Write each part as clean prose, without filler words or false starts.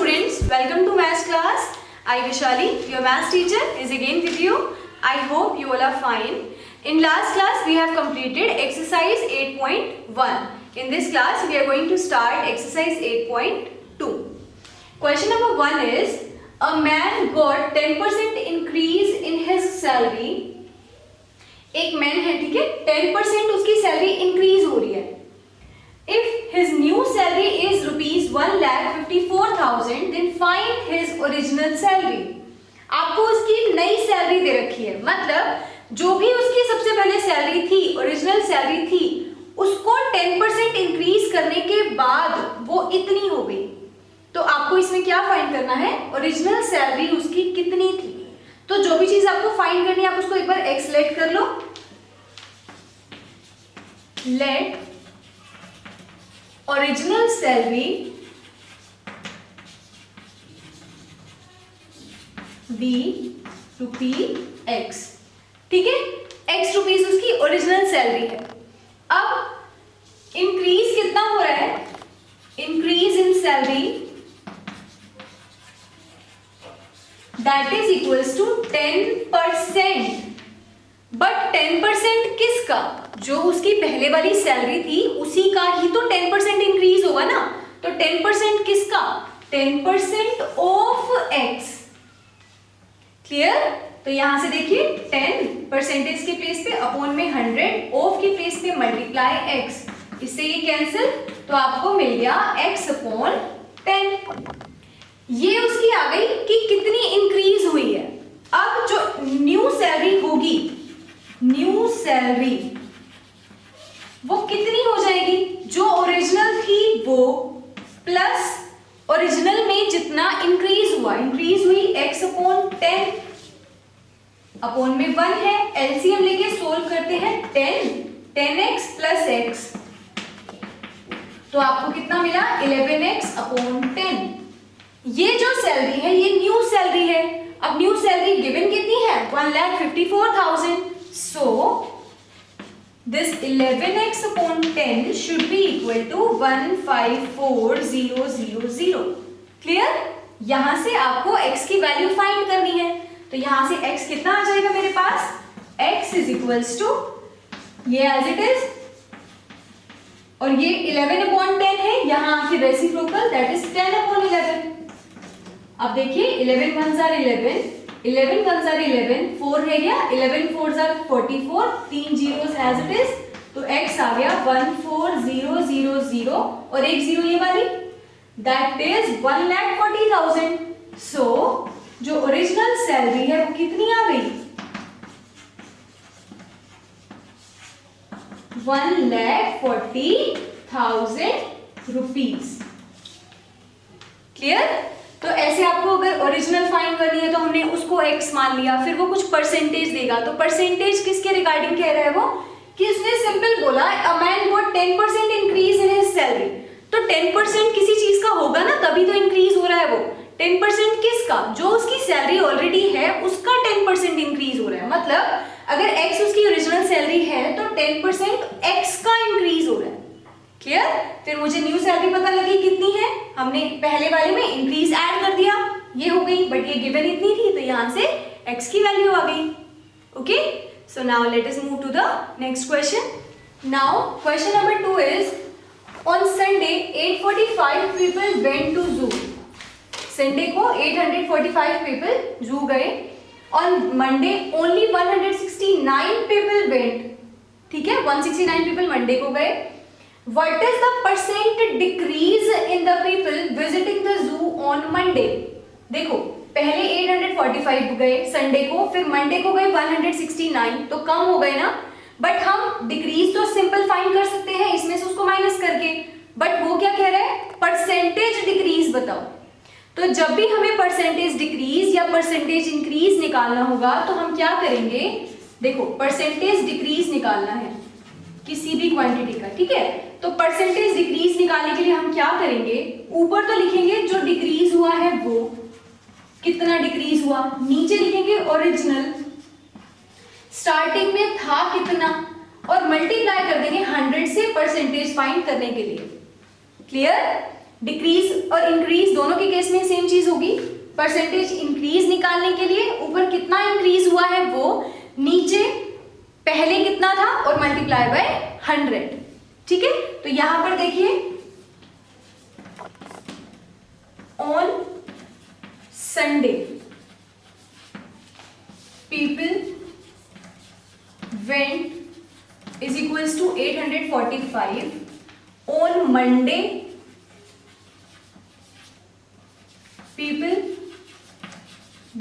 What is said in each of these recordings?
students, welcome to maths class. I Vishali, your maths teacher, is again with you. I hope you all are fine. In last class we have completed exercise 8.1. In this class we are going to start exercise 8.2. Question number 1 is, a man got 10% increase in his salary. एक man है, ठीक है, 10% उसकी salary increase हो रही है. If his new salary is rupees 1,54,000, then find his original salary. आपको उसकी नई सैलरी दे रखी है, मतलब जो भी उसकी सबसे पहले सैलरी थी, ओरिजिनल सैलरी थी, उसको 10% इंक्रीज करने के बाद वो इतनी हो गई. तो आपको इसमें क्या फाइंड करना है, ओरिजिनल सैलरी उसकी कितनी थी. तो जो भी चीज आपको फाइंड करनी है आप उसको एक बार एक्स लेट कर लो. Let original salary be rupee x. ठीक है, एक्स रुपीज उसकी ओरिजिनल सैलरी है. अब इंक्रीज कितना हो रहा है, increase in salary that is equals to 10%. But 10% किसका, जो उसकी पहले वाली सैलरी थी उसी का ही तो 10% इंक्रीज होगा ना. तो 10% किसका, 10% ऑफ एक्स. क्लियर. तो यहां से देखिए 10% के प्लेस पे अपॉन में 100, ऑफ की प्लेस पे मल्टीप्लाई एक्स. इससे ये कैंसिल, तो आपको मिल गया x अपॉन 10. ये उसकी आ गई कि कितनी इंक्रीज हुई है. अब जो न्यू सैलरी होगी, न्यू सैलरी वो कितनी हो जाएगी, जो ओरिजिनल थी वो प्लस ओरिजिनल में जितना इंक्रीज हुआ, इंक्रीज हुई x अपॉन 10 अपॉन में 1 है. एलसीएम लेके सोल्व करते हैं 10x प्लस x, तो आपको कितना मिला 11x अपॉन 10. ये जो सैलरी है ये न्यू सैलरी है. अब न्यू सैलरी गिवन कितनी है, 1,54,000. So this 11x upon 10 should be equal to 154,000. Clear. यहां से आपको x की वैल्यू फाइंड करनी है. तो यहां से x कितना आ जाएगा मेरे पास, x is equals to ये एज इट इज, और ये 11 upon 10 है, यहां आके रेसिप्रोकल दैट इज 10 upon 11. अब देखिए 11 1s are 11, 11 1s are 11, 4 है गया, 11 4s are 44, 3 zeros as it is. तो x आ गया 14000 और एक जीरो ये वाली, दैट इज 1,40,000. सो जो ओरिजिनल सैलरी है वो कितनी आ गई, 1,40,000 रुपीज. क्लियर. तो ऐसे आपको अगर ओरिजिनल फाइंड करनी है तो हमने उसको x मान लिया, फिर वो कुछ परसेंटेज देगा. तो परसेंटेज किसके रिगार्डिंग कह रहा है वो, कि उसने सिंपल बोला a man got 10% increase in his salary. तो 10% किसी चीज का होगा ना, तभी तो इंक्रीज हो रहा है वो. 10% किसका, जो उसकी सैलरी ऑलरेडी है उसका 10% इंक्रीज हो रहा है. मतलब अगर x उसकी ओरिजिनल सैलरी है तो 10% x का इंक्रीज हो रहा है. क्लियर. फिर मुझे न्यू सैलरी पता लगी कितनी है, हमने पहले वाले में इंक्रीज ऐड कर दिया, ये हो गई, बट ये गिवन इतनी थी तो यहां से x की वैल्यू आ गई. Okay. So now let us move to the next question. Now question number 2 is, on Sunday 845 people went to zoo. Sunday को 845 पीपल जू गए. On Monday only 169 people went. ठीक है, 169 पीपल मंडे को गए. What is the percent decrease in the people visiting the zoo on Monday? देखो पहले 845 गए Sunday को, फिर मंडे को गए 169, तो कम हो गए ना. बट हम डिक्रीज तो सिंपल फाइंड कर सकते हैं इसमें से उसको माइनस करके, बट वो क्या कह रहा है, परसेंटेज डिक्रीज बताओ. तो जब भी हमें परसेंटेज डिक्रीज या परसेंटेज इंक्रीज निकालना होगा तो हम क्या करेंगे, देखो परसेंटेज डिक्रीज निकालना है किसी भी क्वांटिटी का. ठीक है, तो परसेंटेज डिक्रीज निकालने के लिए हम क्या करेंगे, ऊपर तो लिखेंगे जो डिक्रीज हुआ है वो कितना डिक्रीज हुआ, नीचे लिखेंगे ओरिजिनल स्टार्टिंग में था कितना, और मल्टीप्लाई कर देंगे 100 से परसेंटेज फाइंड करने के लिए. क्लियर. डिक्रीज और इंक्रीज दोनों के केस में सेम चीज होगी। परसेंटेज इंक्रीज निकालने के लिए ऊपर कितना इंक्रीज हुआ है वो नीचे पहले कितना था और मल्टीप्लाई बाय 100, ठीक है। तो यहां पर देखिए on Sunday people went is equals to 845, on Monday people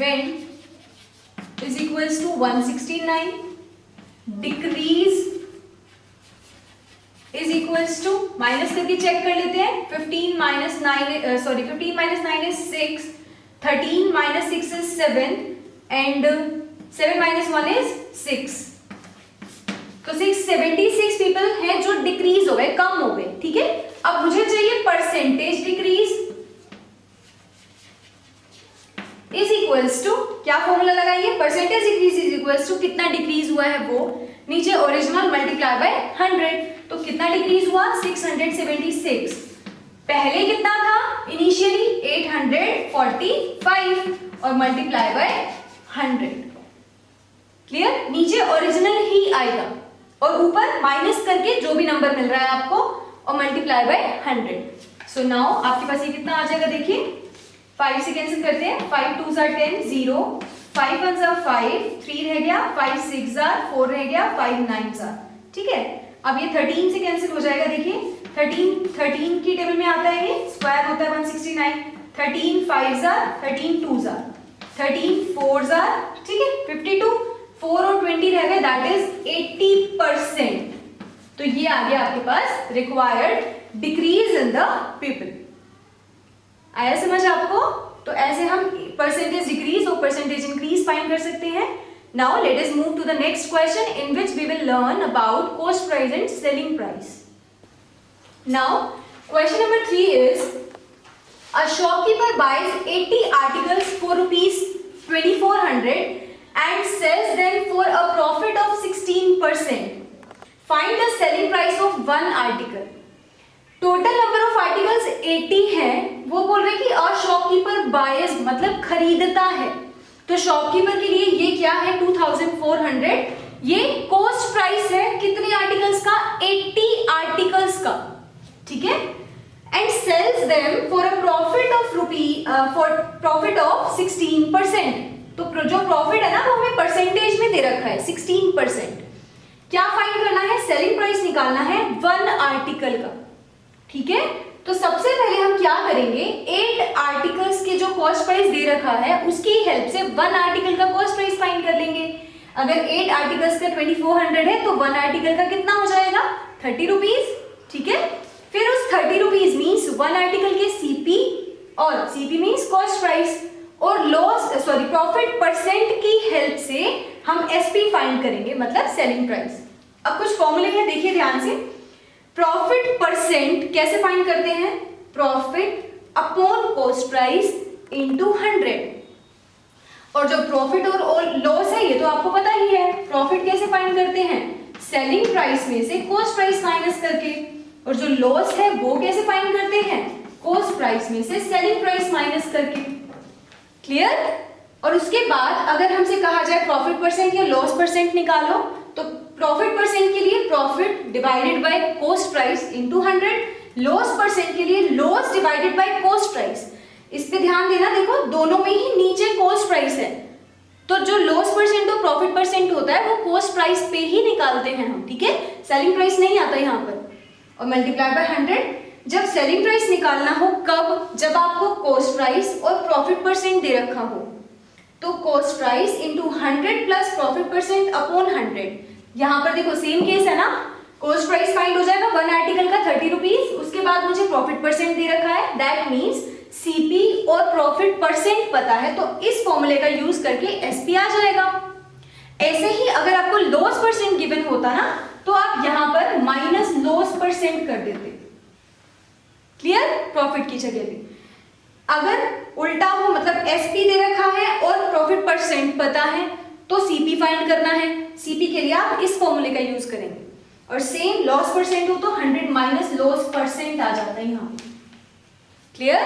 went is equals to 169, decrease is equals to minus करके चेक कर लेते हैं 15 minus 9 15 minus 9 is 6, 13 minus 6 is 7 and 7 minus 1 is 6, तो 676 पीपल हैं जो डिक्रीज हो गए, कम हो गए, ठीक है। अब मुझे चाहिए percentage decrease is equals to, क्या फॉर्मूला लगाइए, percentage decrease is equals to कितना डिक्रीज हुआ है वो नीचे ओरिजिनल मल्टीप्लाई बाय 100, तो कितना डिक्रीज हुआ 676, पहले कितना था इनिशियली 845 और मल्टीप्लाई बाय 100, क्लियर। नीचे ओरिजिनल ही आएगा और ऊपर माइनस करके जो भी नंबर मिल रहा है आपको और मल्टीप्लाई बाय 100। सो नाउ आपके पास ये कितना आ जाएगा, देखिए 5 से कैंसिल करते हैं, 5 2 * 10 0, 5 1 * 5 3 रह गया, 5 6 * 4 रह गया, 5 9 ठीक है। अब ये 13 से कैंसिल हो जाएगा, देखिए 13 की टेबल में आता है, ये स्क्वायर होता है 169, 13 5 13 2 13 4 ठीक है 52, 4 और 20 रह गए, दैट इज 80%। तो ये आ गया आपके पास required decrease in the people. आया समझ आपको? तो ऐसे हम परसेंटेज डिक्रीज और परसेंटेज इंक्रीज फाइंड कर सकते हैं। Now let us move to the next question in which we will learn about cost price and selling price. Now question number 3 is a shopkeeper buys 80 articles for rupees 2400 and sells them for a profit of 16%. Find the selling price of one article. Total number of articles 80 है, वो बोल रहे कि a shopkeeper buyers मतलब खरीदता है, तो shopkeeper के लिए ये क्या है 2400, ये कॉस्ट प्राइस है कितने आर्टिकल्स का 80 आर्टिकल्स का, ठीक है। And sells them for a profit of 16%। तो जो प्रॉफिट है ना वो हमें परसेंटेज में दे रखा है 16%। क्या फाइंड करना है, सेलिंग प्राइस निकालना है वन आर्टिकल का, ठीक है। तो सबसे पहले हम क्या करेंगे, 8 आर्टिकल्स के जो कॉस्ट प्राइस दे रखा है उसकी हेल्प से वन आर्टिकल का कॉस्ट प्राइस फाइंड कर लेंगे। अगर 8 आर्टिकल्स का 2400 है तो वन आर्टिकल का कितना हो जाएगा 30 रुपीज, ठीक है। फिर उस 30 रुपीज मीन्स वन आर्टिकल के सीपी, और सीपी मीन्स कॉस्ट प्राइस, और प्रॉफिट परसेंट की हेल्प से हम एसपी फाइंड करेंगे, मतलब सेलिंग प्राइस। अब कुछ फॉर्मूले हैं, देखिए ध्यान से। प्रॉफिट परसेंट कैसे फाइंड करते हैं, profit upon cost price into 100। और जो प्रॉफिट और लॉस है ये तो आपको पता ही है, प्रॉफिट कैसे फाइंड करते हैं, सेलिंग प्राइस में से कॉस्ट प्राइस माइनस करके, और जो लॉस है वो कैसे फाइंड करते हैं, कॉस्ट प्राइस में से सेलिंग प्राइस माइनस करके, क्लियर। और उसके बाद अगर हमसे कहा जाए प्रॉफिट परसेंट या लॉस परसेंट निकालो, तो प्रॉफिट परसेंट के लिए profit divided by cost price into 100, loss percent के लिए loss divided by cost price. इस पे ध्यान देना, देखो दोनों में ही नीचे कॉस्ट प्राइस है, तो जो लॉस परसेंट और प्रॉफिट परसेंट होता है वो कॉस्ट प्राइस पे ही निकालते हैं हम, ठीक है। सेलिंग प्राइस नहीं आता यहाँ पर। और मल्टीप्लाई बाय 100। जब सेलिंग प्राइस निकालना हो कब, जब आपको कॉस्ट प्राइस और प्रॉफिट परसेंट दे रखा हो, तो cost price into 100 plus profit percent upon 100। यहाँ पर देखो सेम केस है ना, कॉस्ट प्राइस फाइंड हो जाएगा वन आर्टिकल का 30 रुपीज, उसके बाद मुझे प्रॉफिट परसेंट दे रखा है, दैट मीन्स सीपी और प्रॉफिट परसेंट पता है, तो इस फॉर्मूले का यूज करके एसपी आ जाएगा। ऐसे ही अगर आपको लॉस परसेंट गिवन होता ना, तो आप यहां पर माइनस लॉस परसेंट कर देते, क्लियर, प्रॉफिट की जगह पे। अगर उल्टा हो, मतलब एसपी दे रखा है और प्रॉफिट परसेंट पता है, तो सीपी फाइंड करना है, सीपी के लिए आप इस फॉर्मूले का यूज करेंगे। और सेम लॉस परसेंट हो तो 100 माइनस लॉस परसेंट आ जाता है यहाँ पे, क्लियर?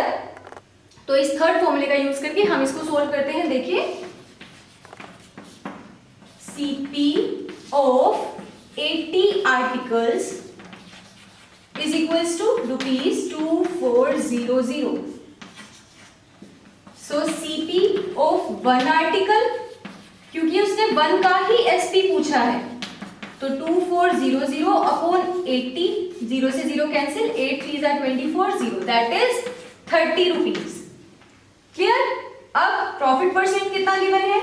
तो इस थर्ड फॉर्मूले का यूज करके हम इसको सोल्व करते हैं। देखिए, CP of 80 articles is equals to rupees 2400. So CP of one article, क्योंकि उसने वन का ही SP पूछा है, तो 2400 अपॉन 80, 0 से 0 cancel, 8 3 are 24, 0 that is 30 rupees. Clear? अब प्रॉफिट परसेंट कितना गिवन है?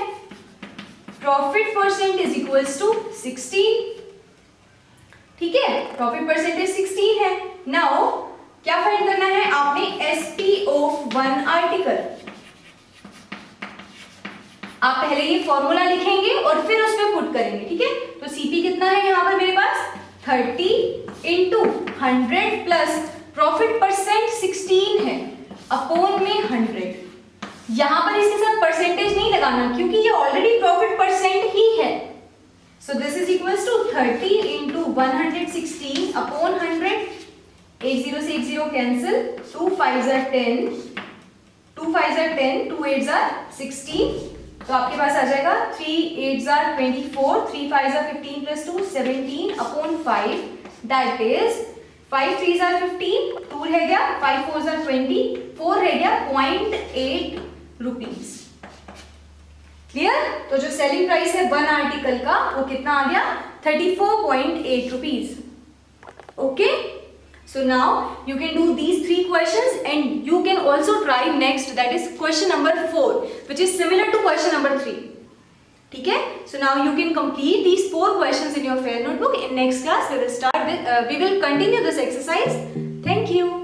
Profit percent is equals to 16। ठीक है, प्रॉफिट परसेंटेज 16 है। नाउ क्या फाइंड करना है आपने? SP of one article. आप पहले ये फॉर्मूला लिखेंगे और फिर उस पर पुट करेंगे। ठीक है, तो CP कितना है यहां पर मेरे पास? 30 इंटू 100 प्लस प्रॉफिट परसेंट 16 है अपॉन में 100। यहां पर इसके साथ परसेंटेज नहीं लगाना क्योंकि ये ऑलरेडी प्रॉफिट परसेंट ही है। So this is equals to 30 into 116 upon 100। 8 0 से 1 0 कैंसिल, 2 5 are 10, 2 5 are 10, 2 8 are 16, तो आपके पास आ जाएगा 3 8 are 24, 3 5 are 15 plus 2 17 upon 5, that is 5 3 are 15, 2 रह गया, 5 4 are 20, 4 रह गया 0.8 रुपीज। क्लियर? तो जो सेलिंग प्राइस है वन आर्टिकल का वो कितना आ गया? 34.8 rupees. Okay, so now you can do these 3 questions and you can also try next, that is question number 4, which is similar to question number 3. ठीक है? So now you can complete these 4 questions in your fair notebook. In next class we will continue this exercise. Thank you.